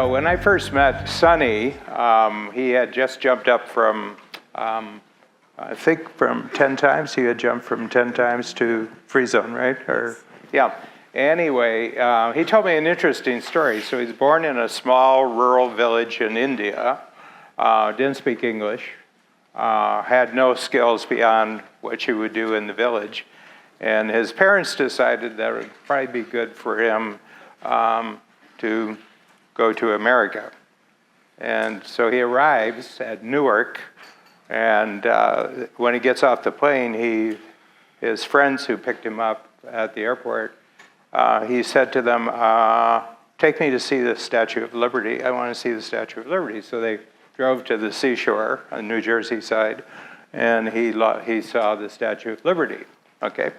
when I first met Sunny, he had just jumped up from, I think from 10 times. He had jumped from 10 times to free zone, right? Or yeah. Anyway, he told me an interesting story. So he's born in a small rural village in India, didn't speak English, had no skills beyond what you would do in the village. And his parents decided that it would probably be good for him to go to America. And so he arrives at Newark, and when he gets off the plane, his friends who picked him up at the airport, he said to them, take me to see the Statue of Liberty. I want to see the Statue of Liberty. So they drove to the seashore on New Jersey side, and he saw the Statue of Liberty. Okay.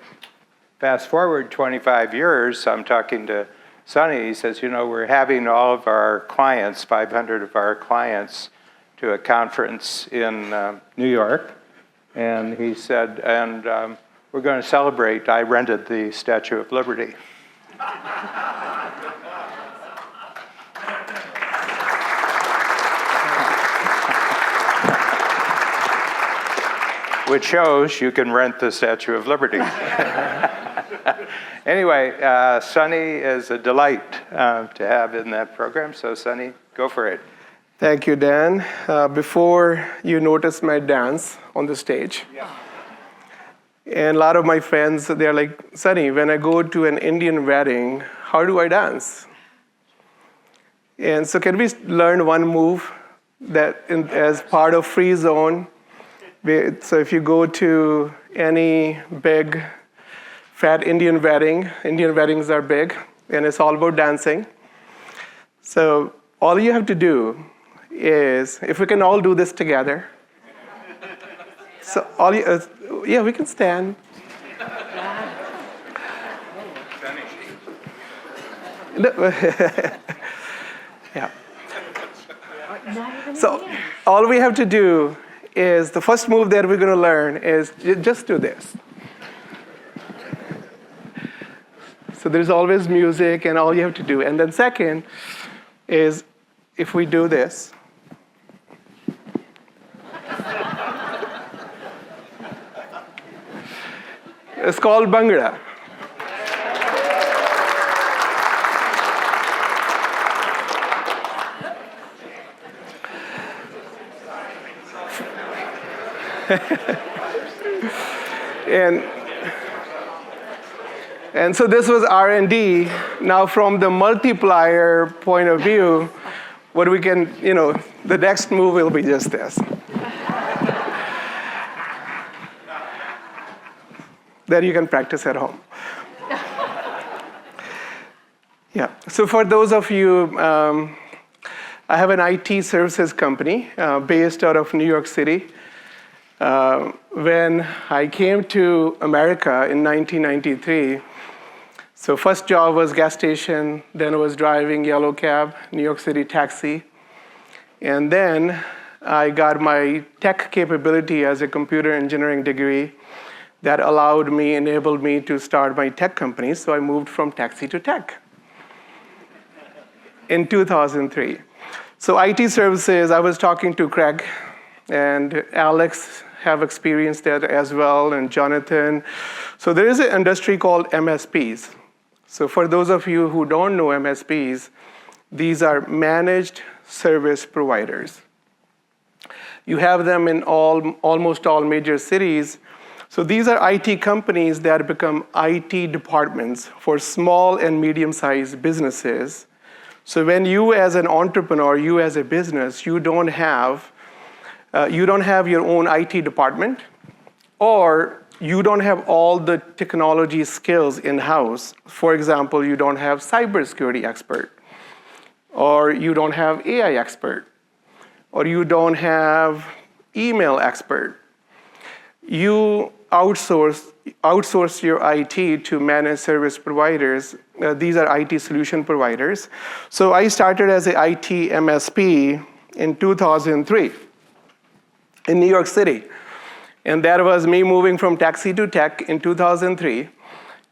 Fast forward 25 years, I'm talking to Sunny. He says, we're having all of our clients, 500 of our clients, to a conference in New York. And he said, we're going to celebrate. I rented the Statue of Liberty. Which shows you can rent the Statue of Liberty. Anyway, Sunny is a delight to have in that program. So Sunny, go for it. Thank you, Dan. Before you notice my dance on the stage, and a lot of my friends, they're like, Sunny, when I go to an Indian wedding, how do I dance? And so can we learn one move that as part of free zone? So if you go to any big, fat Indian weddings are big, and it's all about dancing. So all you have to do is, if we can all do this together. So we can stand. Yeah. So all we have to do is, the first move that we're going to learn is just do this. So there's always music, and all you have to do. And then second is, if we do this. It's called Bhangra. And so this was R&D. Now from the multiplier point of view, what we can, the next move will be just this. That you can practice at home. Yeah, so for those of you, I have an IT services company based out of New York City. When I came to America in 1993, so first job was gas station, then I was driving yellow cab, New York City taxi. And then I got my tech capability as a computer engineering degree that enabled me to start my tech company. So I moved from taxi to tech in 2003. So IT services, I was talking to Craig and Alex have experienced that as well, and Jonathan. So there is an industry called MSPs. So for those of you who don't know MSPs, these are managed service providers. You have them in almost all major cities. So these are IT companies that become IT departments for small and medium-sized businesses. So when you as an entrepreneur, you as a business, you don't have your own IT department, or you don't have all the technology skills in-house. For example, you don't have cybersecurity expert, or you don't have AI expert, or you don't have email expert. You outsource your IT to managed service providers. These are IT solution providers. So I started as an IT MSP in 2003 in New York City. And that was me moving from taxi to tech in 2003.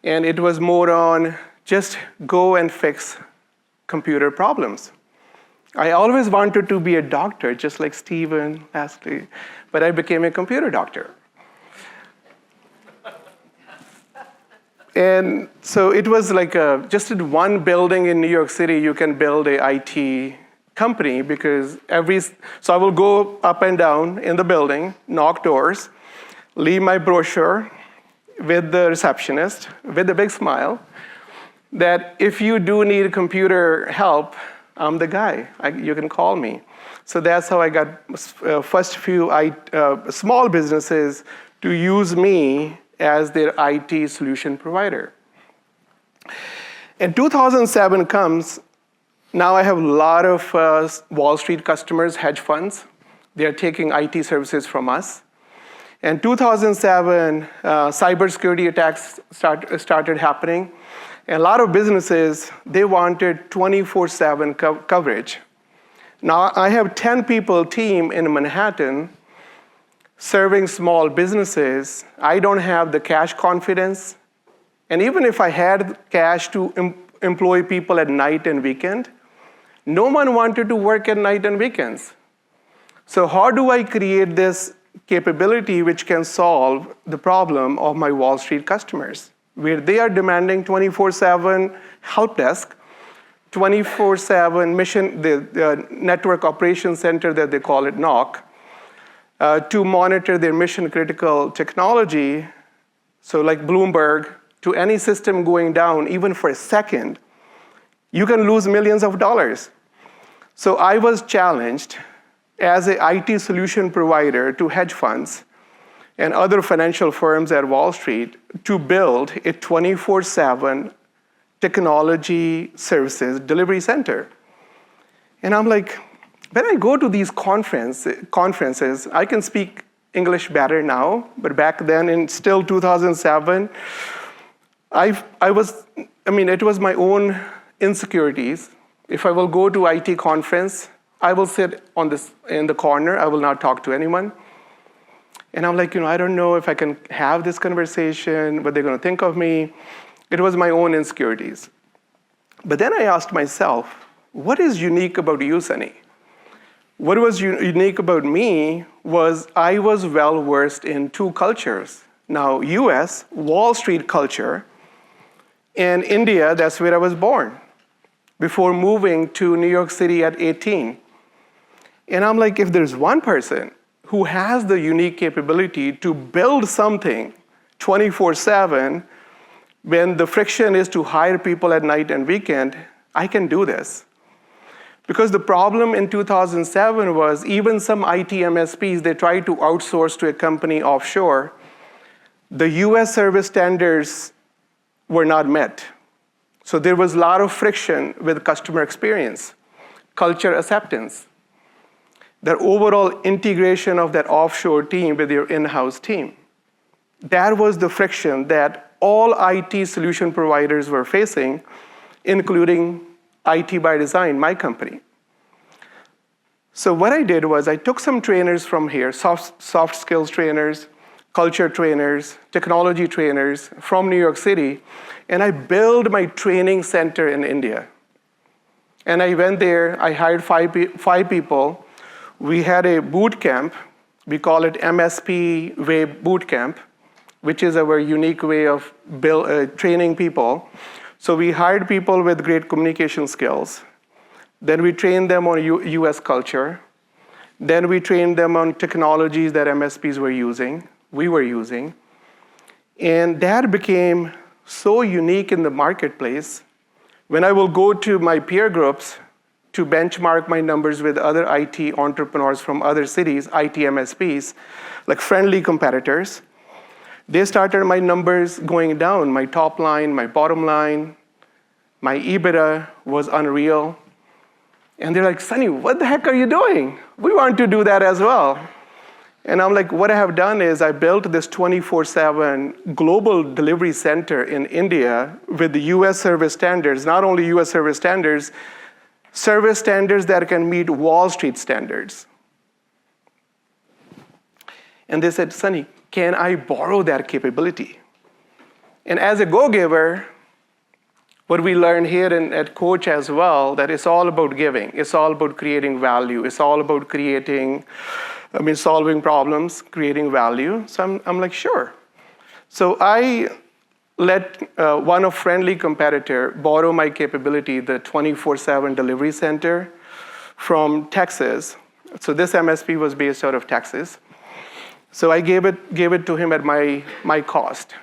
And it was more on just go and fix computer problems. I always wanted to be a doctor, just like Steven, Leslie, but I became a computer doctor. And so it was like just in one building in New York City, you can build a IT company because so I will go up and down in the building, knock doors, leave my brochure with the receptionist with a big smile that if you do need computer help, I'm the guy. You can call me. So that's how I got first few small businesses to use me as their IT solution provider. And 2007 comes, now I have a lot of Wall Street customers, hedge funds. They're taking IT services from us. In 2007, cybersecurity attacks started happening. And a lot of businesses, they wanted 24/7 coverage. Now I have 10 people team in Manhattan serving small businesses. I don't have the cash confidence. And even if I had cash to employ people at night and weekend, no one wanted to work at night and weekends. So how do I create this capability which can solve the problem of my Wall Street customers, where they are demanding 24/7 help desk, 24/7 mission, the network operations center that they call it NOC, to monitor their mission critical technology. So like Bloomberg, to any system going down, even for a second, you can lose millions of dollars. So I was challenged as an IT solution provider to hedge funds and other financial firms at Wall Street to build a 24/7 technology services delivery center. And I'm like, when I go to these conferences, I can speak English better now, but back then in still 2007, it was my own insecurities. If I will go to IT conference, I will sit in the corner. I will not talk to anyone. And I'm like, I don't know if I can have this conversation, what they're going to think of me. It was my own insecurities. But then I asked myself, what is unique about you, Sunny? What was unique about me was I was well-versed in two cultures. Now, US, Wall Street culture, and India, that's where I was born, before moving to New York City at 18. And I'm like, if there's one person who has the unique capability to build something 24/7, when the friction is to hire people at night and weekend, I can do this. Because the problem in 2007 was even some IT MSPs, they tried to outsource to a company offshore. The US service standards were not met. So there was a lot of friction with customer experience, culture acceptance, the overall integration of that offshore team with your in-house team. That was the friction that all IT solution providers were facing, including IT by Design, my company. So what I did was I took some trainers from here, soft skills trainers, culture trainers, technology trainers from New York City, and I built my training center in India. And I went there, I hired five people. We had a boot camp. We call it MSP way boot camp, which is our unique way of training people. So we hired people with great communication skills. Then we trained them on US culture. Then we trained them on technologies that MSPs were using, we were using. And that became so unique in the marketplace. When I will go to my peer groups to benchmark my numbers with other IT entrepreneurs from other cities, IT MSPs, like friendly competitors, they started my numbers going down. My top line, my bottom line, my EBITDA was unreal. And they're like, Sunny, what the heck are you doing? We want to do that as well. And I'm like, what I have done is I built this 24/7 global delivery center in India with the US service standards, not only US service standards that can meet Wall Street standards. And they said, Sunny, can I borrow that capability? And as a go-giver, What we learned here at Coach as well, that it's all about giving. It's all about creating value. It's all about solving problems, creating value. So I'm like, sure. So I let one of friendly competitor borrow my capability, the 24/7 delivery center from Texas. So this MSP was based out of Texas. So I gave it to him at my cost.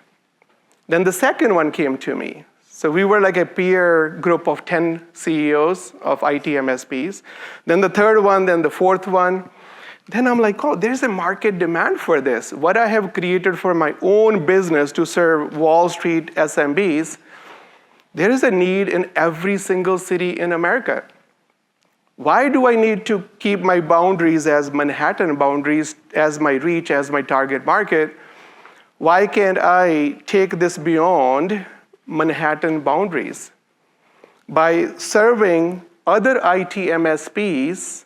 Then the second one came to me. So we were like a peer group of 10 CEOs of IT MSPs. Then the third one, then the fourth one. Then I'm like, oh, there's a market demand for this. What I have created for my own business to serve Wall Street SMBs, there is a need in every single city in America. Why do I need to keep my boundaries as Manhattan boundaries, as my reach, as my target market? Why can't I take this beyond Manhattan boundaries by serving other IT MSPs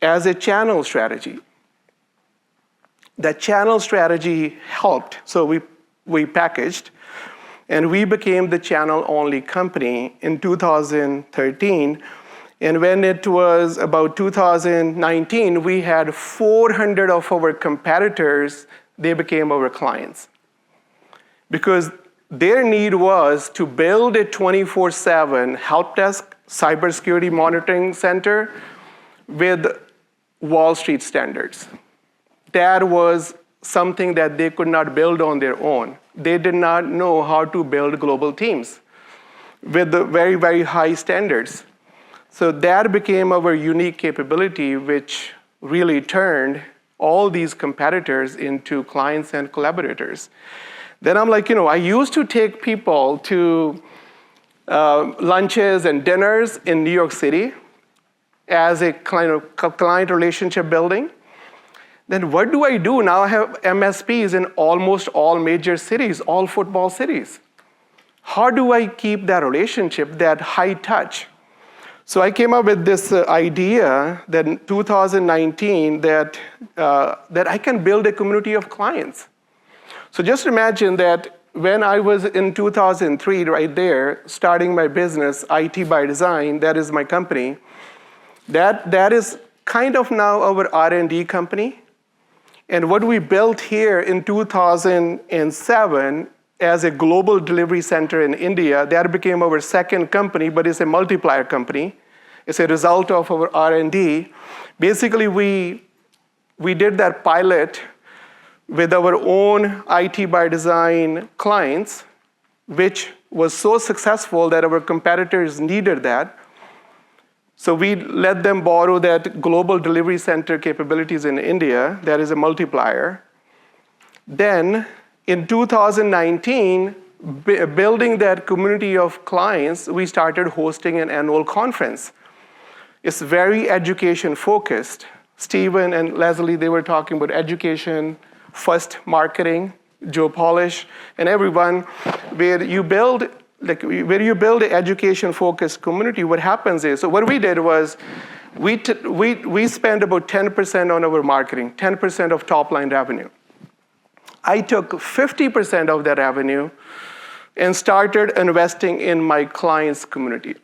as a channel strategy? That channel strategy helped. So we packaged, and we became the channel-only company in 2013. And when it was about 2019, we had 400 of our competitors, they became our clients. Because their need was to build a 24/7 help desk cybersecurity monitoring center with Wall Street standards. That was something that they could not build on their own. They did not know how to build global teams with the very, very high standards. So that became our unique capability, which really turned all these competitors into clients and collaborators. Then I'm like, I used to take people to lunches and dinners in New York City as a client relationship building. Then what do I do? Now I have MSPs in almost all major cities, all football cities. How do I keep that relationship, that high touch? So I came up with this idea that in 2019 that I can build a community of clients. So just imagine that when I was in 2003, right there, starting my business, IT by Design, that is my company, that is kind of now our R&D company. And what we built here in 2007 as a global delivery center in India, that became our second company, but it's a multiplier company. It's a result of our R&D. Basically, we did that pilot with our own IT by Design clients, which was so successful that our competitors needed that. So we let them borrow that global delivery center capabilities in India. That is a multiplier. Then in 2019, building that community of clients, we started hosting an annual conference. It's very education focused. Steven and Leslie, they were talking about education, first marketing, Joe Polish, and everyone, where you build an education-focused community, what happens is, so what we did was, we spent about 10% on our marketing, 10% of top-line revenue. I took 50% of that revenue and started investing in my clients' community,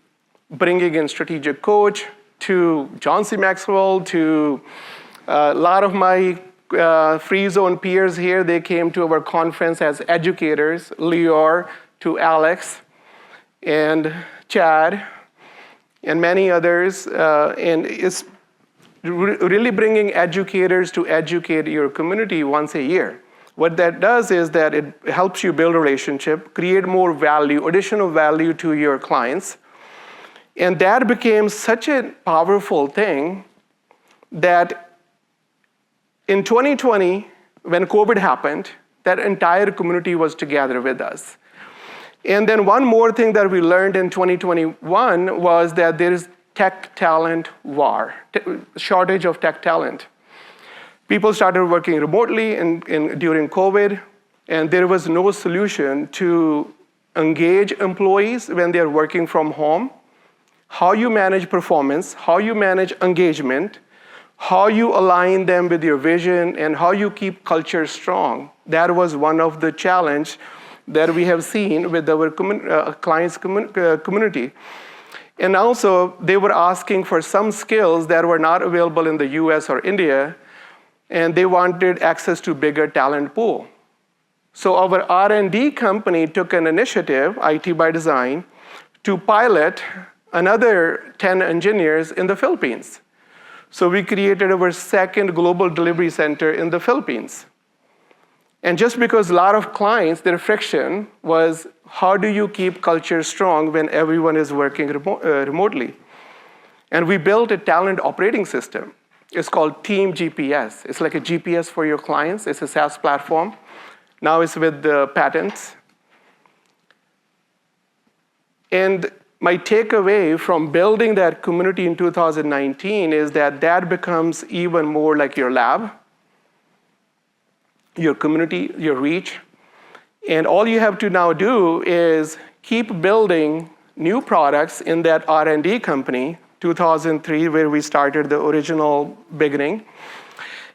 bringing in strategic coach, to John C. Maxwell, to a lot of my free zone peers here. They came to our conference as educators, Lior, to Alex, and Chad, and many others. And it's really bringing educators to educate your community once a year. What that does is that it helps you build a relationship, create more value, additional value to your clients. And that became such a powerful thing that in 2020, when COVID happened, that entire community was together with us. And then one more thing that we learned in 2021 was that there is tech talent war, shortage of tech talent. People started working remotely during COVID, and there was no solution to engage employees when they're working from home. How you manage performance, how you manage engagement, how you align them with your vision, and how you keep culture strong. That was one of the challenge that we have seen with our clients' community. And also, they were asking for some skills that were not available in the US or India, and they wanted access to bigger talent pool. So our R&D company took an initiative, IT by Design, to pilot another 10 engineers in the Philippines. So we created our second global delivery center in the Philippines. And just because a lot of clients, their friction was, how do you keep culture strong when everyone is working remotely? And we built a talent operating system. It's called Team GPS. It's like a GPS for your clients. It's a SaaS platform. Now it's with the patents. And my takeaway from building that community in 2019 is that that becomes even more like your lab, your community, your reach. And all you have to now do is keep building new products in that R&D company, 2003, where we started the original beginning.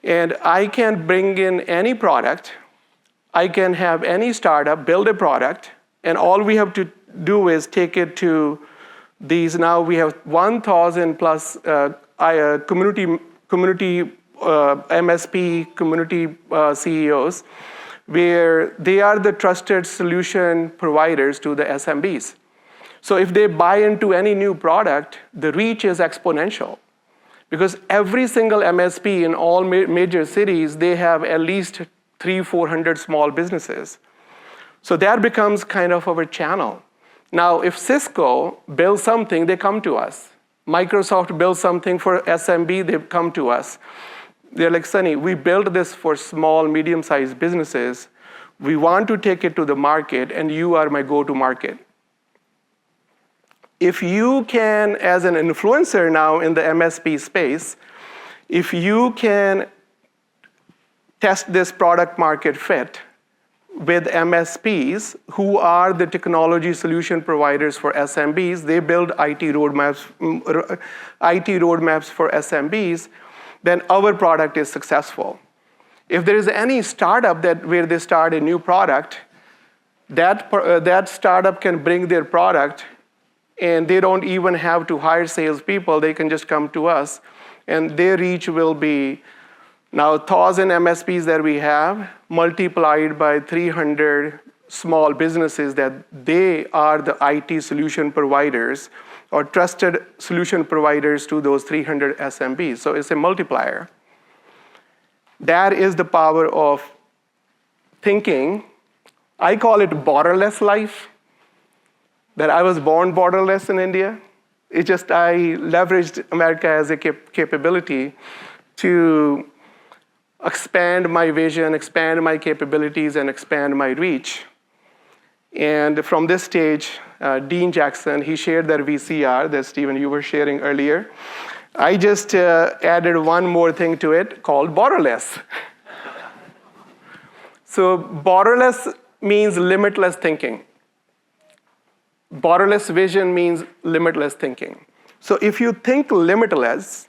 And I can bring in any product. I can have any startup build a product, and all we have to do is take it to these. Now we have 1,000 plus community MSP community CEOs, where they are the trusted solution providers to the SMBs. So if they buy into any new product, the reach is exponential. Because every single MSP in all major cities, they have at least 300-400 small businesses. So that becomes kind of our channel. Now, if Cisco builds something, they come to us. Microsoft builds something for SMB, they come to us. They're like, Sunny, we built this for small, medium-sized businesses. We want to take it to the market, and you are my go-to market. If you can, as an influencer now in the MSP space, if you can test this product market fit with MSPs, who are the technology solution providers for SMBs, they build IT roadmaps for SMBs, then our product is successful. If there is any startup where they start a new product, that startup can bring their product, and they don't even have to hire salespeople. They can just come to us, and their reach will be now 1,000 MSPs that we have multiplied by 300 small businesses that they are the IT solution providers or trusted solution providers to those 300 SMBs. So it's a multiplier. That is the power of thinking. I call it borderless life. That I was born borderless in India. It's just I leveraged America as a capability to expand my vision, expand my capabilities, and expand my reach. And from this stage, Dean Jackson, he shared that VCR that Stephen, you were sharing earlier. I just added one more thing to it called borderless. So borderless means limitless thinking. Borderless vision means limitless thinking. So if you think limitless,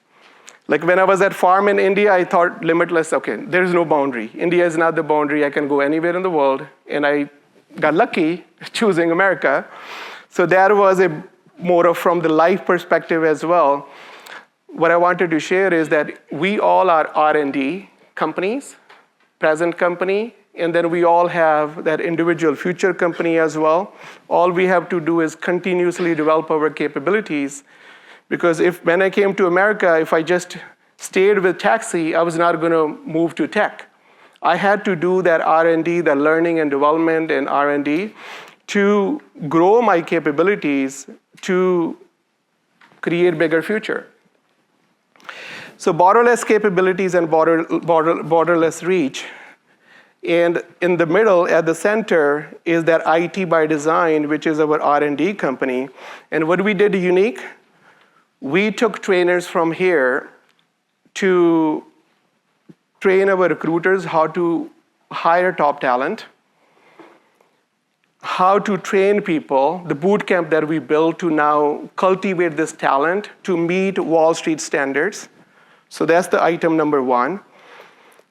like when I was at farm in India, I thought limitless, okay, there is no boundary. India is not the boundary. I can go anywhere in the world. And I got lucky choosing America. So that was a more of from the life perspective as well. What I wanted to share is that we all are R&D companies, present company, and then we all have that individual future company as well. All we have to do is continuously develop our capabilities. Because when I came to America, if I just stayed with taxi, I was not going to move to tech. I had to do that R&D, the learning and development and R&D, to grow my capabilities to create bigger future. So borderless capabilities and borderless reach. And in the middle, at the center, is that IT by Design, which is our R&D company. And what we did unique, we took trainers from here to train our recruiters how to hire top talent, how to train people, the boot camp that we built to now cultivate this talent to meet Wall Street standards. So that's the item number one.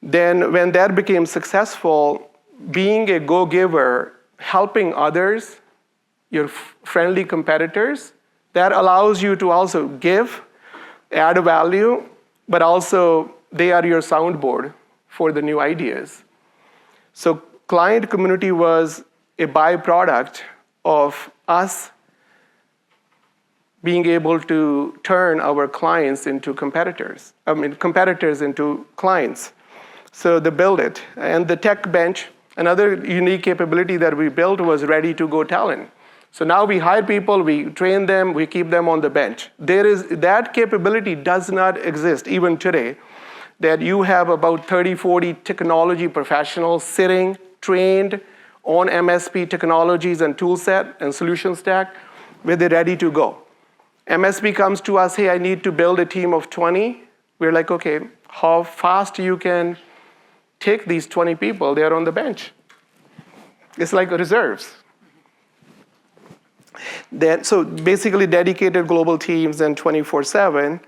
Then when that became successful, being a go-giver helping others, your friendly competitors, that allows you to also give, add value, but also they are your soundboard for the new ideas. So client community was a byproduct of us being able to turn our clients into competitors. Competitors into clients. So they build it. And the tech bench, another unique capability that we built was ready-to-go talent. So now we hire people, we train them, we keep them on the bench. That capability does not exist even today, that you have about 30, 40 technology professionals sitting, trained on MSP technologies and tool set and solution stack, where they're ready to go. MSP comes to us, hey, I need to build a team of 20. We're like, okay, how fast you can take these 20 people, they're on the bench. It's like reserves. So basically dedicated global teams and 24/7.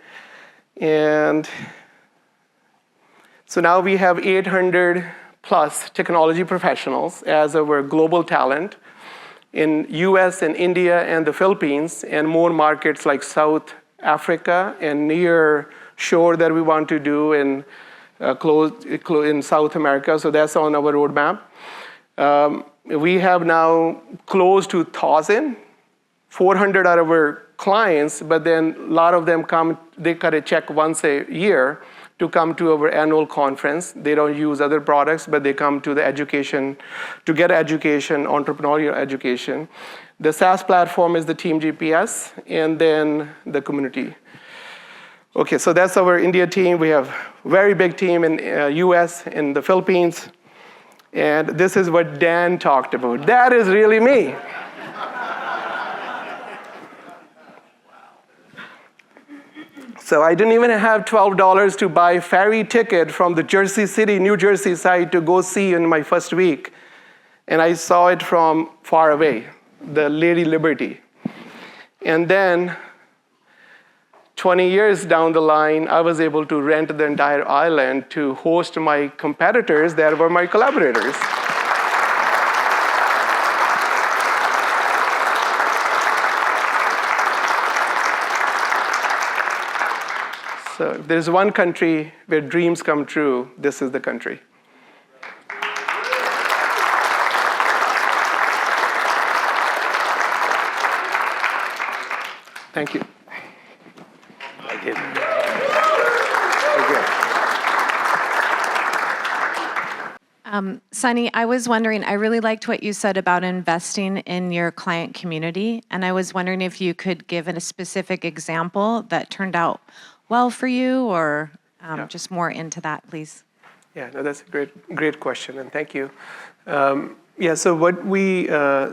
And so now we have 800 plus technology professionals as our global talent in US and India and the Philippines, and more markets like South Africa and near shore that we want to do in South America. So that's on our roadmap. We have now close to 1,000. 400 are our clients, but then a lot of them come, they cut a check once a year to come to our annual conference. They don't use other products, but they come to the education, to get education, entrepreneurial education. The SaaS platform is the Team GPS, and then the community. Okay, so that's our India team. We have a very big team in US, in the Philippines. And this is what Dan talked about. That is really me. So I didn't even have $12 to buy ferry ticket from the Jersey City, New Jersey side to go see in my first week. And I saw it from far away, the Lady Liberty. And then 20 years down the line, I was able to rent the entire island to host my competitors that were my collaborators. So if there's one country where dreams come true, this is the country. Thank you. Thank you. Sunny, I was wondering, I really liked what you said about investing in your client community, and I was wondering if you could give a specific example that turned out well for you, or just more into that, please. Yeah, no, that's a great question, and thank you. So what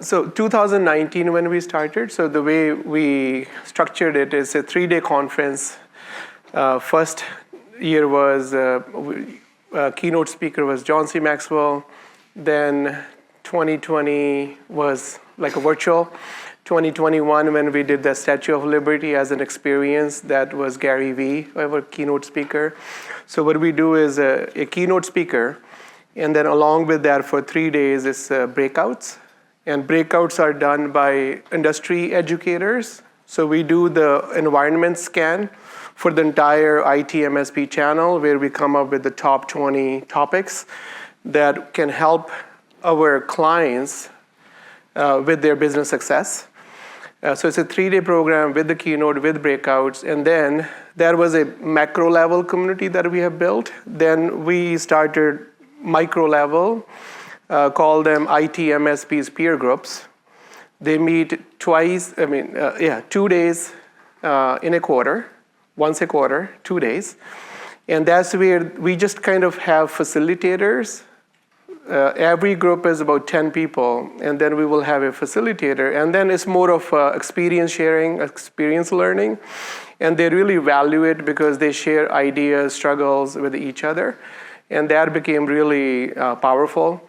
so 2019 when we started, so the way we structured it is a 3-day conference. First year was, keynote speaker was John C. Maxwell. Then 2020 was like a virtual. 2021, when we did the Statue of Liberty as an experience, that was Gary Vee, our keynote speaker. So what we do is a keynote speaker, and then along with that for 3 days is breakouts. And breakouts are done by industry educators. So we do the environment scan for the entire IT MSP channel, where we come up with the top 20 topics that can help our clients with their business success. So it's a 3-day program with the keynote, with breakouts, and then there was a macro level community that we have built. Then we started micro level, call them IT MSPs peer groups. They meet 2 days in a quarter, once a quarter, 2 days. And that's where we just kind of have facilitators. Every group is about 10 people, and then we will have a facilitator. And then it's more of experience sharing, experience learning. And they really value it because they share ideas, struggles with each other. And that became really powerful.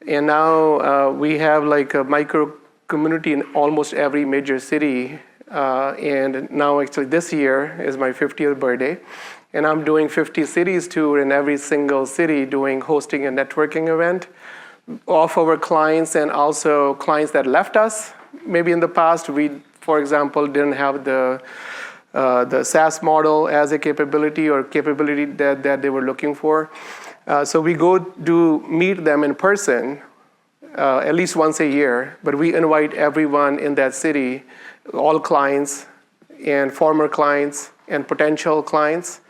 And now we have like a micro community in almost every major city. And now actually this year is my 50th birthday. And I'm doing 50 cities tour in every single city, hosting a networking event of our clients and also clients that left us. Maybe in the past, we, for example, didn't have the SaaS model as a capability or capability that they were looking for. So we go meet them in person at least once a year, but we invite everyone in that city, all clients and former clients and potential clients,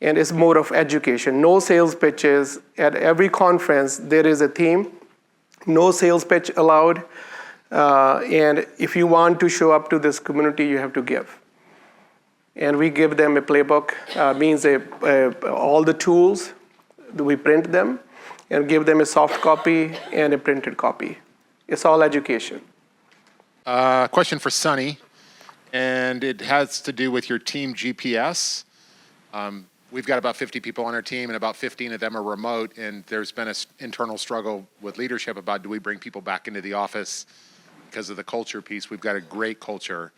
and it's more of education. No sales pitches. At every conference, there is a theme. No sales pitch allowed. And if you want to show up to this community, you have to give. And we give them a playbook, means all the tools, we print them and give them a soft copy and a printed copy. It's all education. Question for Sunny, and it has to do with your team GPS. We've got about 50 people on our team, and about 15 of them are remote, and there's been an internal struggle with leadership about, do we bring people back into the office because of the culture piece? We've got a great culture.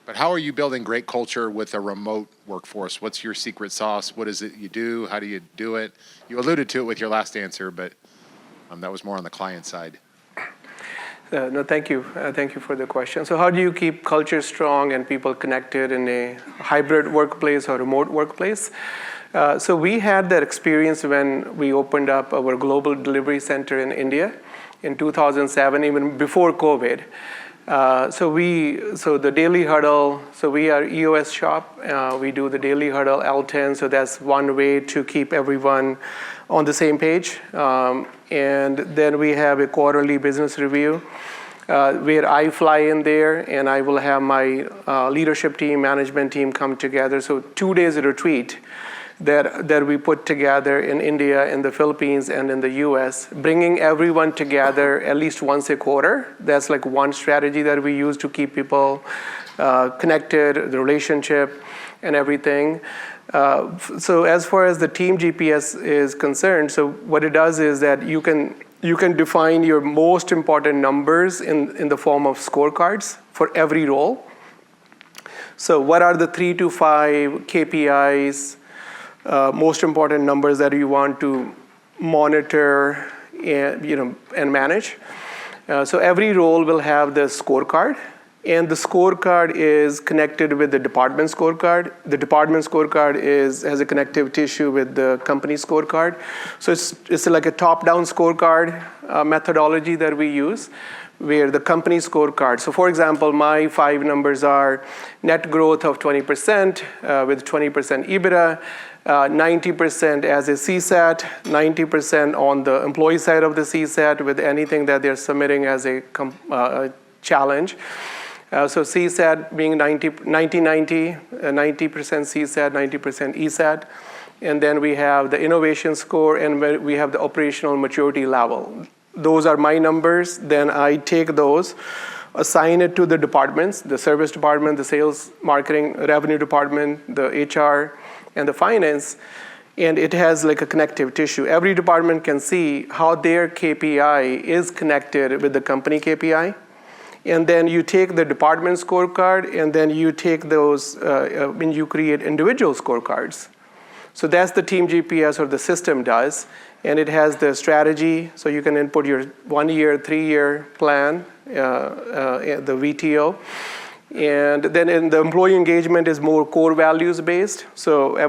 But how are you building great culture with a remote workforce? What's your secret sauce? What is it you do? How do you do it? You alluded to it with your last answer, but that was more on the client side. No, thank you. Thank you for the question. So how do you keep culture strong and people connected in a hybrid workplace or remote workplace? So we had that experience when we opened up our global delivery center in India in 2007, even before COVID. So the daily huddle, so we are EOS shop. We do the daily huddle L10, so that's one way to keep everyone on the same page. And then we have a quarterly business review where I fly in there and I will have my leadership team, management team come together. So 2 days retreat that we put together in India, in the Philippines, and in the US, bringing everyone together at least once a quarter. That's like one strategy that we use to keep people connected, the relationship, and everything. So as far as the team GPS is concerned, so what it does is that you can define your most important numbers in the form of scorecards for every role. So what are the 3 to 5 KPIs, most important numbers that you want to monitor and manage? So every role will have the scorecard. And the scorecard is connected with the department scorecard. The department scorecard has a connective tissue with the company scorecard. So it's like a top-down scorecard methodology that we use, where the company scorecard. So for example, my 5 numbers are net growth of 20% with 20% EBITDA, 90% as a CSAT, 90% on the employee side of the CSAT with anything that they're submitting as a challenge. So CSAT being 90-90, 90% CSAT, 90% ESAT. And then we have the innovation score, and we have the operational maturity level. Those are my numbers. Then I take those, assign it to the departments, the service department, the sales, marketing, revenue department, the HR, and the finance. And it has like a connective tissue. Every department can see how their KPI is connected with the company KPI. And then you take the department scorecard, and then you take those when you create individual scorecards. So that's the team GPS, or the system does. And it has the strategy, so you can input your 1-year, 3-year plan, the VTO. And then in the employee engagement is more core values based. So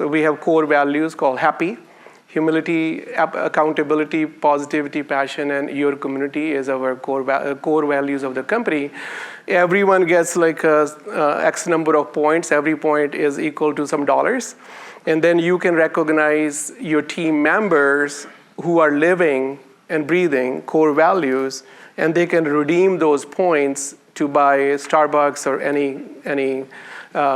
we have core values called HAPPY. Humility, accountability, positivity, passion, and your community is our core values of the company. Everyone gets like X number of points. Every point is equal to some dollars. And then you can recognize your team members who are living and breathing core values, and they can redeem those points to buy Starbucks or any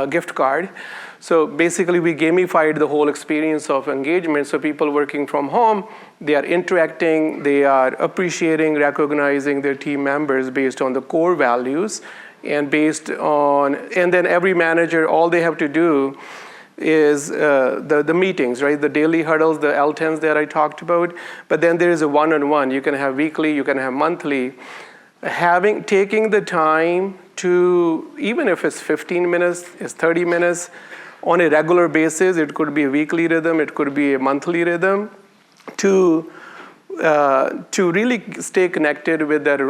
gift card. So basically, we gamified the whole experience of engagement. So people working from home, they are interacting, they are appreciating, recognizing their team members based on the core values, and and then every manager, all they have to do is the meetings, right? The daily huddles, the L10s that I talked about. But then there is a one-on-one. You can have weekly, you can have monthly. Taking the time to, even if it's 15 minutes, it's 30 minutes, on a regular basis, it could be a weekly rhythm, it could be a monthly rhythm, to to really stay connected with that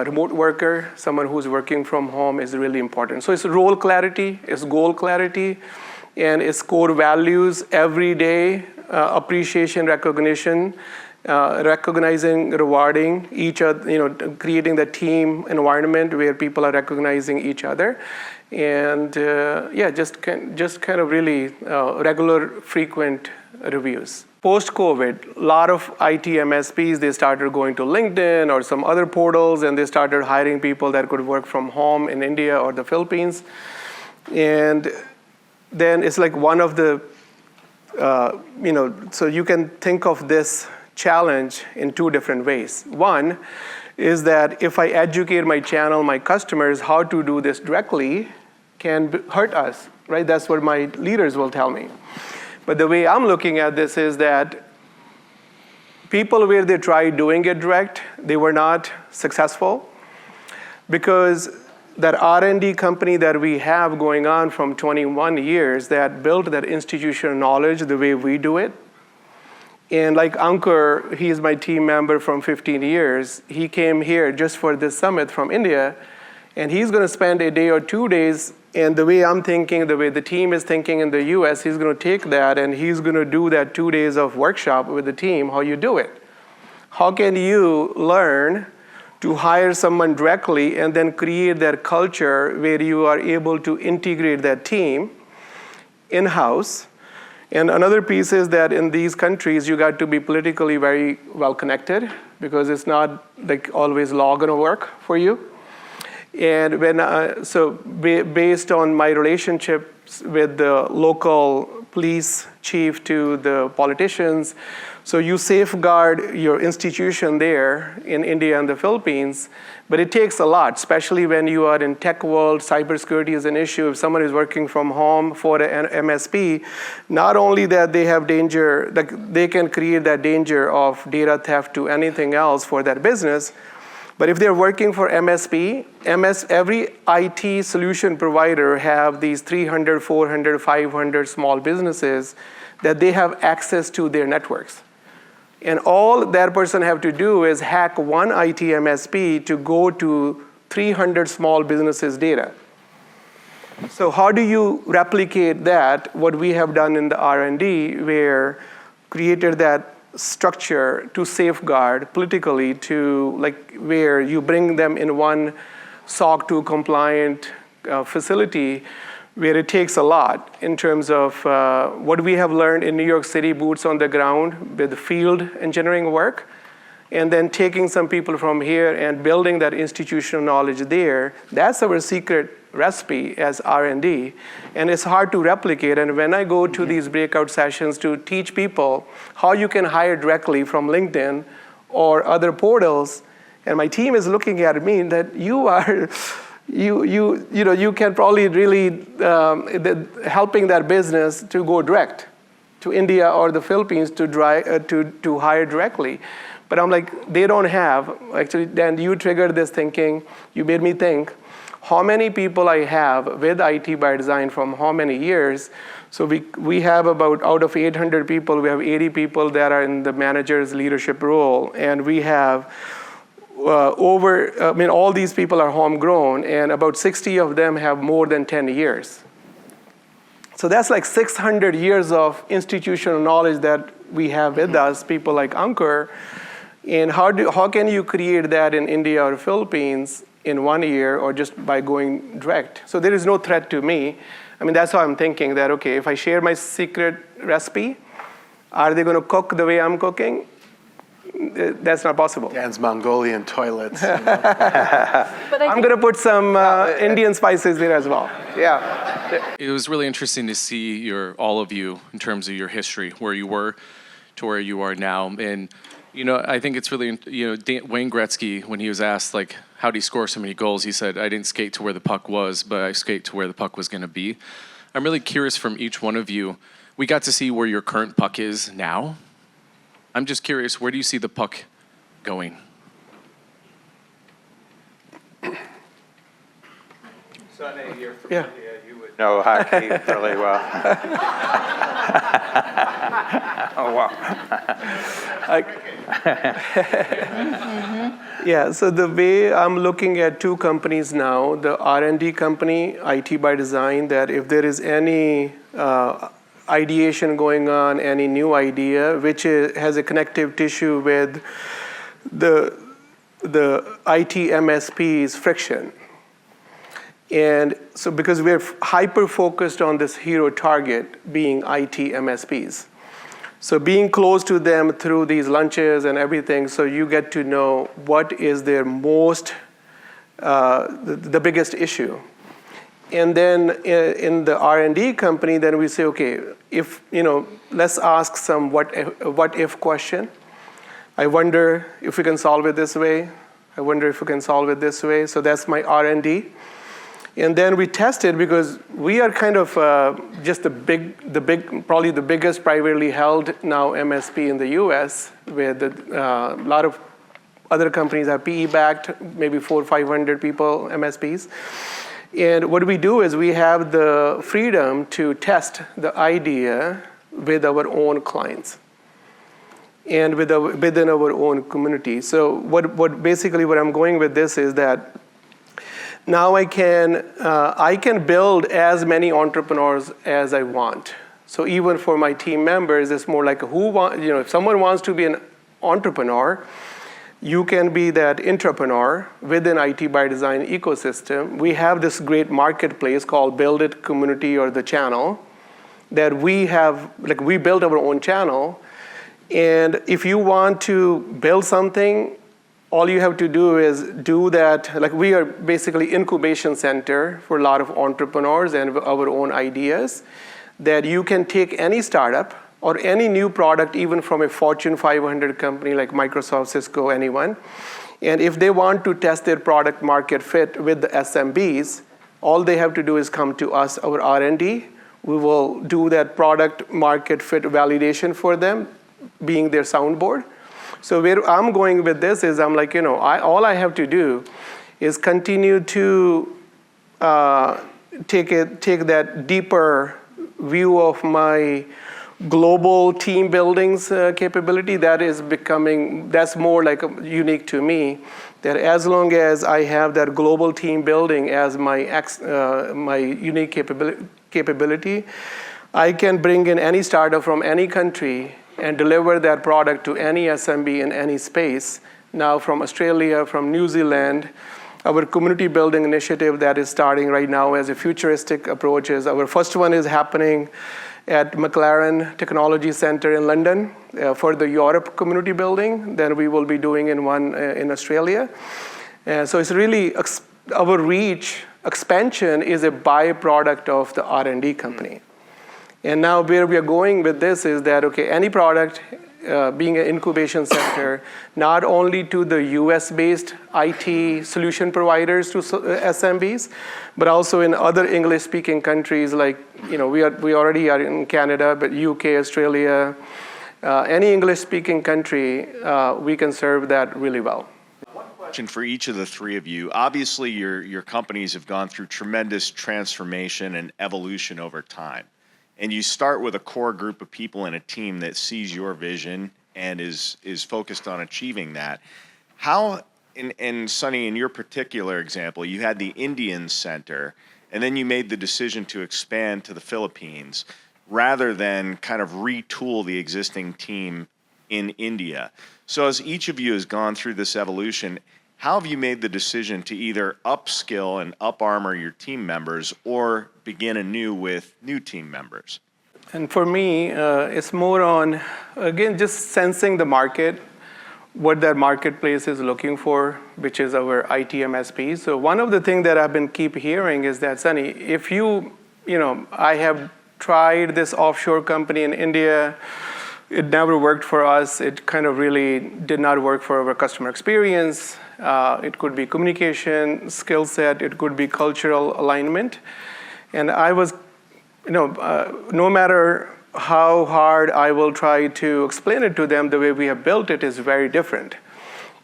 remote worker, someone who's working from home, is really important. So it's role clarity, it's goal clarity, and it's core values every day, appreciation, recognition, recognizing, rewarding each other, creating the team environment where people are recognizing each other. And just kind of really regular, frequent reviews. Post-COVID, a lot of IT MSPs, they started going to LinkedIn or some other portals, and they started hiring people that could work from home in India or the Philippines. And then it's like one of the, so you can think of this challenge in two different ways. One is that if I educate my channel, my customers, how to do this directly can hurt us, right? That's what my leaders will tell me. But the way I'm looking at this is that people where they tried doing it direct, they were not successful because that R&D company that we have going on from 21 years that built that institutional knowledge the way we do it. And like Ankur, he's my team member from 15 years. He came here just for this summit from India, and he's going to spend a day or 2 days. And the way I'm thinking, the way the team is thinking in the US, he's going to take that and he's going to do that 2 days of workshop with the team, how you do it. How can you learn to hire someone directly and then create that culture where you are able to integrate that team in-house? And another piece is that in these countries, you got to be politically very well connected because it's not like always law going to work for you. And based on my relationships with the local police chief to the politicians, so you safeguard your institution there in India and the Philippines, but it takes a lot, especially when you are in tech world, cybersecurity is an issue. If someone is working from home for an MSP, not only that they have danger, like they can create that danger of data theft to anything else for that business, but if they're working for MSP, every IT solution provider have these 300, 400, 500 small businesses that they have access to their networks. And all that person have to do is hack one IT MSP to go to 300 small businesses' data. So how do you replicate that, what we have done in the R&D, where created that structure to safeguard politically to like where you bring them in one SOC 2 compliant facility where it takes a lot in terms of what we have learned in New York City, boots on the ground with field engineering work, and then taking some people from here and building that institutional knowledge there. That's our secret recipe as R&D, and it's hard to replicate. And when I go to these breakout sessions to teach people how you can hire directly from LinkedIn or other portals, and my team is looking at me that you are, you can probably really helping that business to go direct to India or the Philippines to hire directly. But I'm like, they don't have, actually, Dan, you triggered this thinking, you made me think, how many people I have with IT by design from how many years. So we have about, out of 800 people, we have 80 people that are in the manager's leadership role. And we have all these people are homegrown, and about 60 of them have more than 10 years. So that's like 600 years of institutional knowledge that we have with us, people like Ankur. And how can you create that in India or Philippines in 1 year or just by going direct? So there is no threat to me. I mean, that's how I'm thinking that, okay, if I share my secret recipe, are they going to cook the way I'm cooking? That's not possible. Dan's Mongolian toilets. I'm going to put some Indian spices there as well. Yeah. It was really interesting to see all of you in terms of your history, where you were to where you are now. And, I think it's really, Wayne Gretzky, when he was asked, like, how did he score so many goals, he said, I didn't skate to where the puck was, but I skate to where the puck was going to be. I'm really curious from each one of you. We got to see where your current puck is now. I'm just curious, where do you see the puck going? Sunny, you're from Yeah. India. You would know hockey really well. wow. Yeah, so the way I'm looking at two companies now, the R&D company, IT by Design, that if there is any ideation going on, any new idea, which has a connective tissue with the IT MSP's friction. And so because we're hyper-focused on this hero target being IT MSPs. So being close to them through these lunches and everything, so you get to know what is their most, the biggest issue. And then in the R&D company, then we say, okay, if, let's ask some what if question. I wonder if we can solve it this way. I wonder if we can solve it this way. So that's my R&D. And then we test it because we are kind of just probably the biggest privately held now MSP in the US, with a lot of other companies are PE-backed, maybe 400 or 500 people, MSPs. And what we do is we have the freedom to test the idea with our own clients and within our own community. So what basically what I'm going with this is that now I can build as many entrepreneurs as I want. So even for my team members, it's more like if someone wants to be an entrepreneur, you can be that entrepreneur within IT by Design ecosystem. We have this great marketplace called Build It Community or the channel that we have, we build our own channel. And if you want to build something, all you have to do is do that. We are basically incubation center for a lot of entrepreneurs and our own ideas, that you can take any startup or any new product, even from a Fortune 500 company like Microsoft, Cisco, anyone. And if they want to test their product market fit with the SMBs, all they have to do is come to us, our R&D. We will do that product market fit validation for them, being their soundboard. So where I'm going with this is I'm like, all I have to do is continue to take that deeper view of my global team buildings capability. That's more unique to me, that as long as I have that global team building as my unique capability, I can bring in any startup from any country and deliver that product to any SMB in any space. Now from Australia, from New Zealand, our community building initiative that is starting right now as a futuristic approach is, our first one is happening at McLaren Technology Center in London for the Europe community building. Then we will be doing one in Australia. So it's really, our reach expansion is a byproduct of the R&D company. And now where we are going with this is that, okay, any product being an incubation center, not only to the US-based IT solution providers to SMBs, but also in other English-speaking countries like, we already are in Canada, but UK, Australia, any English-speaking country, we can serve that really well. Question for each of the three of you. Obviously, your companies have gone through tremendous transformation and evolution over time. And you start with a core group of people in a team that sees your vision and is focused on achieving that. How, and Sunny, in your particular example, you had the Indian center, and then you made the decision to expand to the Philippines rather than kind of retool the existing team in India. So as each of you has gone through this evolution, how have you made the decision to either upskill and up-armor your team members or begin anew with new team members? And for me, it's more on, again, just sensing the market, what that marketplace is looking for, which is our IT MSP. So one of the things that I've been keep hearing is that, Sunny, if I have tried this offshore company in India, it never worked for us. It kind of really did not work for our customer experience. It could be communication, skill set, it could be cultural alignment. And I was, no matter how hard I will try to explain it to them, the way we have built it is very different.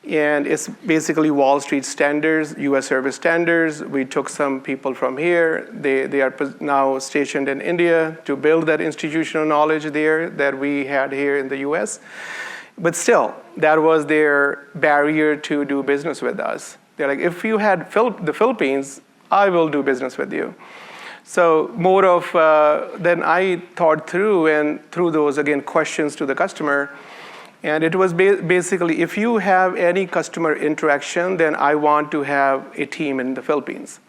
And it's basically Wall Street standards, US service standards. We took some people from here. They are now stationed in India to build that institutional knowledge there that we had here in the US. But still, that was their barrier to do business with us. They're like, if you had the Philippines, I will do business with you. So more of, then I thought through, and through those, again, questions to the customer. And it was basically, if you have any customer interaction, then I want to have a team in the Philippines.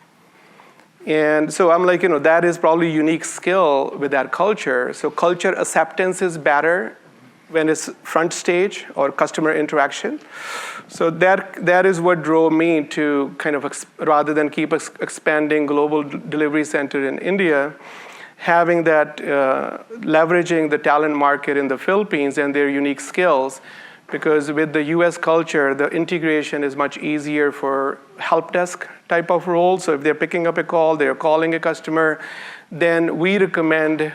And so I'm like, that is probably a unique skill with that culture. So culture acceptance is better when it's front stage or customer interaction. So that is what drove me to kind of, rather than keep expanding global delivery center in India, having that, leveraging the talent market in the Philippines and their unique skills, because with the US culture, the integration is much easier for help desk type of role. So if they're picking up a call, they're calling a customer, then we recommend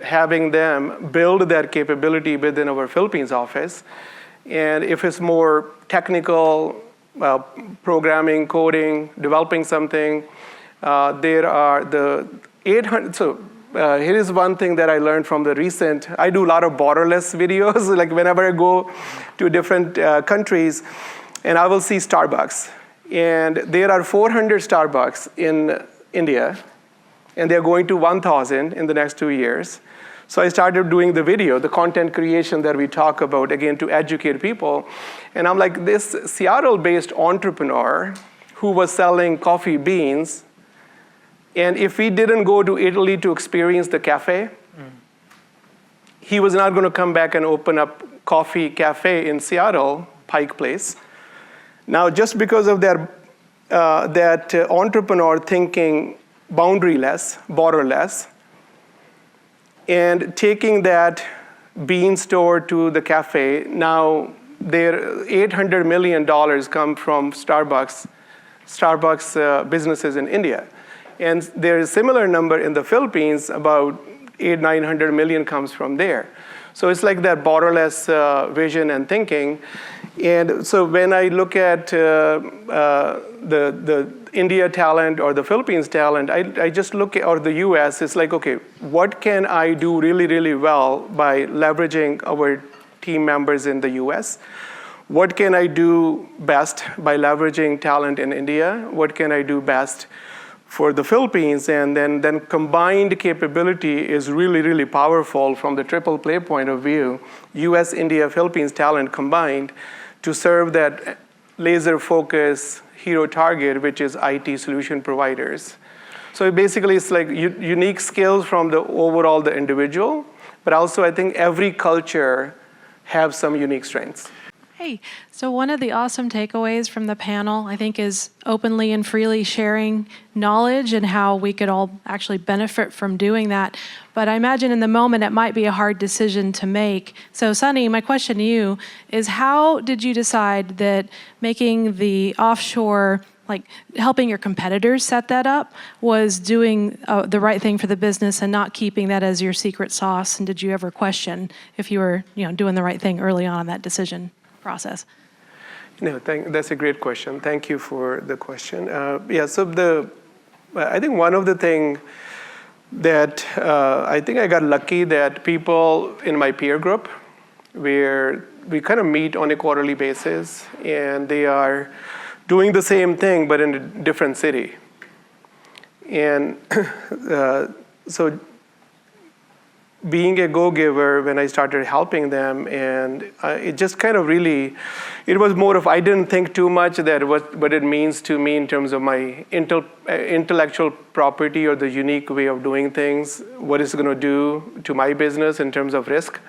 having them build that capability within our Philippines office. And if it's more technical, programming, coding, developing something, there are the 800, here is one thing that I learned from the recent, I do a lot of Borderless videos, like whenever I go to different countries, and I will see Starbucks. And there are 400 Starbucks in India, and they're going to 1,000 in the next 2 years. So I started doing the video, the content creation that we talk about, again, to educate people. And I'm like, this Seattle-based entrepreneur who was selling coffee beans, and if he didn't go to Italy to experience the cafe, he was not going to come back and open up coffee cafe in Seattle, Pike Place. Now, just because of that entrepreneur thinking boundaryless, borderless, and taking that bean store to the cafe, now their $800 million come from Starbucks businesses in India. And there is a similar number in the Philippines, about 900 million comes from there. So it's like that borderless vision and thinking. And so when I look at the India talent or the Philippines talent, I just look at, or the US, it's like, okay, what can I do really, really well by leveraging our team members in the US? What can I do best by leveraging talent in India? What can I do best for the Philippines? And then combined capability is really, really powerful from the triple play point of view. US, India, Philippines talent combined to serve that laser focus hero target, which is IT solution providers. So basically it's like unique skills from the overall the individual, but also I think every culture have some unique strengths. Hey, so one of the awesome takeaways from the panel, I think, is openly and freely sharing knowledge and how we could all actually benefit from doing that. But I imagine in the moment it might be a hard decision to make. So Sunny, my question to you is, how did you decide that making the offshore, like helping your competitors set that up, was doing the right thing for the business and not keeping that as your secret sauce? And did you ever question if you were doing the right thing early on in that decision process? No, that's a great question. Thank you for the question. So I think one of the things that I think I got lucky that people in my peer group, where we kind of meet on a quarterly basis, and they are doing the same thing but in a different city. And so being a go-giver, when I started helping them, and it just kind of really, it was more of, I didn't think too much that what it means to me in terms of my intellectual property or the unique way of doing things, what it's going to do to my business in terms of risk.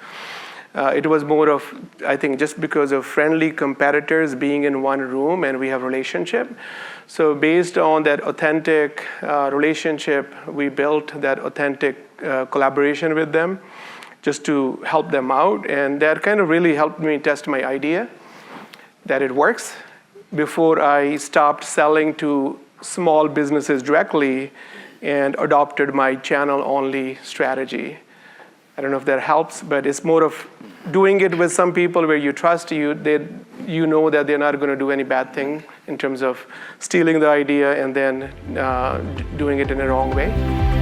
It was more of, I think, just because of friendly competitors being in one room and we have relationship. So based on that authentic relationship, we built that authentic collaboration with them just to help them out. And that kind of really helped me test my idea that it works before I stopped selling to small businesses directly and adopted my channel-only strategy. I don't know if that helps, but it's more of doing it with some people where you trust they you know that they're not going to do any bad thing in terms of stealing the idea and then doing it in a wrong way.